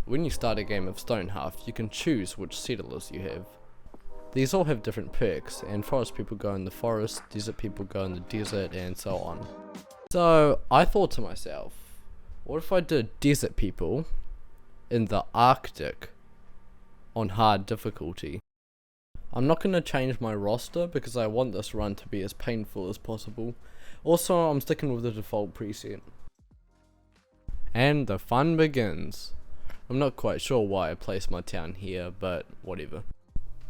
When you start a game of StoneHearth, you can choose which settlers you have. These all have different perks, and forest people go in the forest, desert people go in the desert, and so on. So I thought to myself, what if I did desert people in the Arctic on hard difficulty? I'm not going to change my roster because I want this run to be as painful as possible. Also, I'm sticking with the default preset. And the fun begins. I'm not quite sure why I placed my town here, but whatever.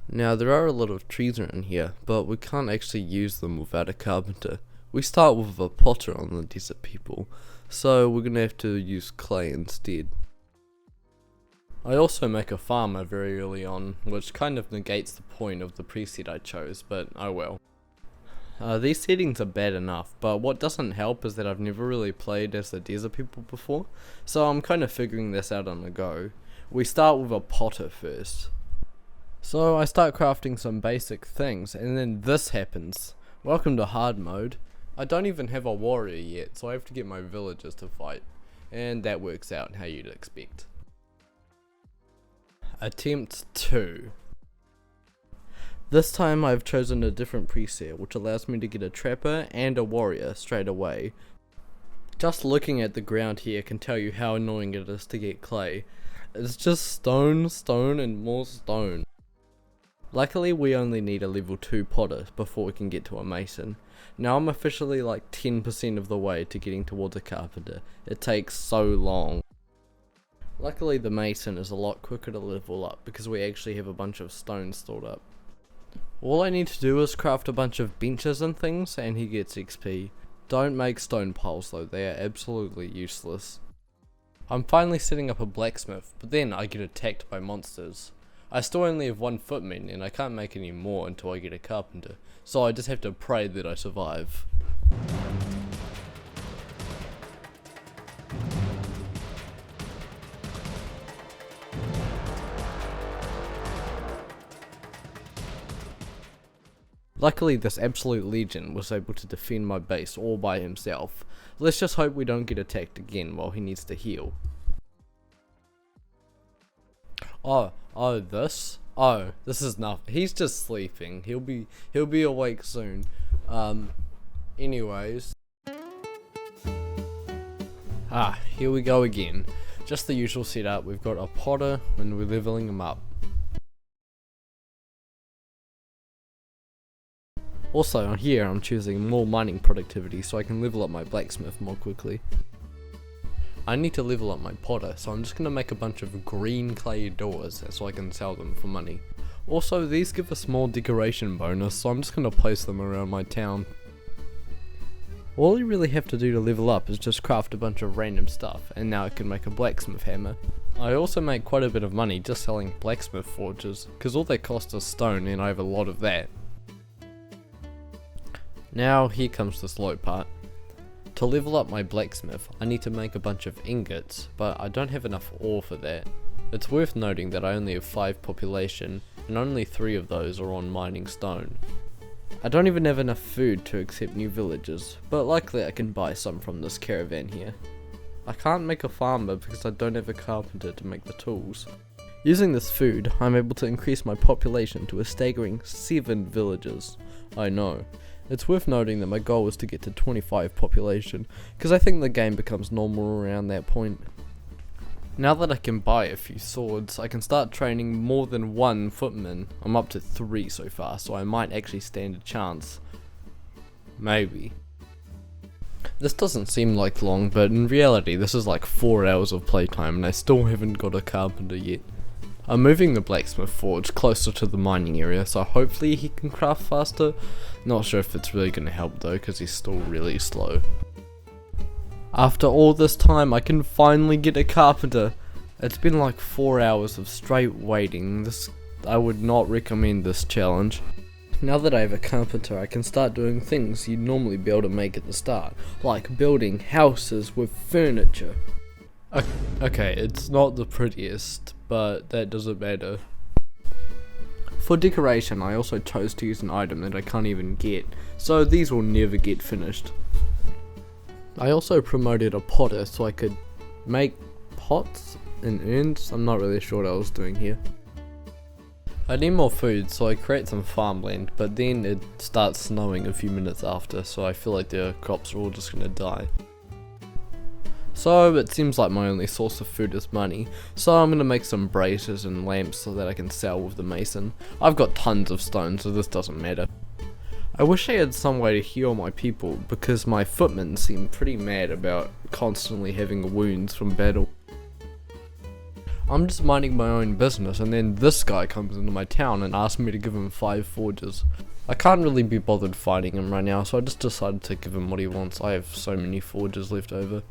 Now there are a lot of trees around here, but we can't actually use them without a carpenter. We start with a potter on the desert people, so we're gonna have to use clay instead. I also make a farmer very early on, which kind of negates the point of the preset I chose, but oh well. These settings are bad enough, but what doesn't help is that I've never really played as the desert people before, so I'm kind of figuring this out on the go. We start with a potter first. So I start crafting some basic things, and then this happens. Welcome to hard mode. I don't even have a warrior yet, so I have to get my villagers to fight, and that works out how you'd expect. Attempt 2. This time I've chosen a different preset, which allows me to get a trapper and a warrior straight away. Just looking at the ground here can tell you how annoying it is to get clay. It's just stone, stone, and more stone. Luckily we only need a level 2 potter before we can get to a mason. Now I'm officially like 10% of the way to getting towards a carpenter. It takes so long. Luckily the mason is a lot quicker to level up because we actually have a bunch of stone stored up. All I need to do is craft a bunch of benches and things and he gets XP. Don't make stone piles though, they are absolutely useless. I'm finally setting up a blacksmith, but then I get attacked by monsters. I still only have 1 footman and I can't make any more until I get a carpenter, so I just have to pray that I survive. Luckily this absolute legend was able to defend my base all by himself. Let's just hope we don't get attacked again while he needs to heal. This is nothing. He's just sleeping. He'll be awake soon. Anyways. Here we go again. Just the usual setup. We've got a potter and we're leveling him up. Also on here I'm choosing more mining productivity so I can level up my blacksmith more quickly. I need to level up my potter, so I'm just going to make a bunch of green clay doors so I can sell them for money. Also these give a small decoration bonus, so I'm just going to place them around my town. All you really have to do to level up is just craft a bunch of random stuff, and now I can make a blacksmith hammer. I also make quite a bit of money just selling blacksmith forges, because all they cost is stone and I have a lot of that. Now here comes the slow part. To level up my blacksmith, I need to make a bunch of ingots, but I don't have enough ore for that. It's worth noting that I only have 5 population, and only 3 of those are on mining stone. I don't even have enough food to accept new villagers, but luckily I can buy some from this caravan here. I can't make a farmer because I don't have a carpenter to make the tools. Using this food, I'm able to increase my population to a staggering 7 villagers. I know. It's worth noting that my goal is to get to 25 population, because I think the game becomes normal around that point. Now that I can buy a few swords, I can start training more than 1 footman. I'm up to 3 so far, so I might actually stand a chance. Maybe. This doesn't seem like long, but in reality this is like 4 hours of playtime and I still haven't got a carpenter yet. I'm moving the blacksmith forge closer to the mining area, so hopefully he can craft faster. Not sure if it's really going to help though, because he's still really slow. After all this time, I can finally get a carpenter. It's been like 4 hours of straight waiting. I would not recommend this challenge. Now that I have a carpenter, I can start doing things you'd normally be able to make at the start, like building houses with furniture. Okay, it's not the prettiest, but that doesn't matter. For decoration, I also chose to use an item that I can't even get, so these will never get finished. I also promoted a potter so I could make pots in urns. I'm not really sure what I was doing here. I need more food, so I create some farmland, but then it starts snowing a few minutes after, so I feel like the crops are all just gonna die. So it seems like my only source of food is money, so I'm gonna make some braziers and lamps so that I can sell with the mason. I've got tons of stone, so this doesn't matter. I wish I had some way to heal my people, because my footmen seem pretty mad about constantly having wounds from battle. I'm just minding my own business, and then this guy comes into my town and asks me to give him 5 forges. I can't really be bothered fighting him right now, so I just decided to give him what he wants. I have so many forges left over.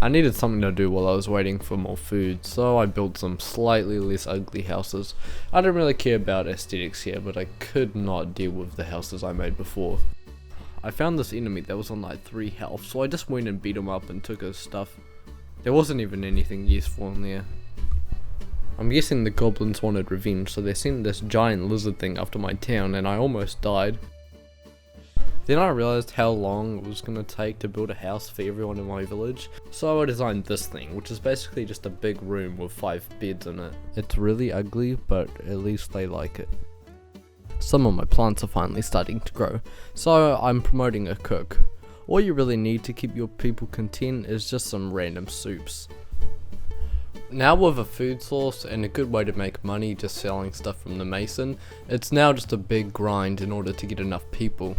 I needed something to do while I was waiting for more food, so I built some slightly less ugly houses. I don't really care about aesthetics here, but I could not deal with the houses I made before. I found this enemy that was on like 3 health, so I just went and beat him up and took his stuff. There wasn't even anything useful in there. I'm guessing the goblins wanted revenge, so they sent this giant lizard thing after my town and I almost died. Then I realized how long it was going to take to build a house for everyone in my village, so I designed this thing, which is basically just a big room with 5 beds in it. It's really ugly, but at least they like it. Some of my plants are finally starting to grow, so I'm promoting a cook. All you really need to keep your people content is just some random soups. Now with a food source and a good way to make money just selling stuff from the mason, it's now just a big grind in order to get enough people.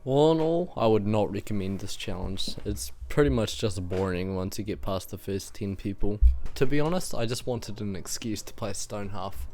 All in all, I would not recommend this challenge. It's pretty much just boring once you get past the first 10 people. To be honest, I just wanted an excuse to play StoneHearth.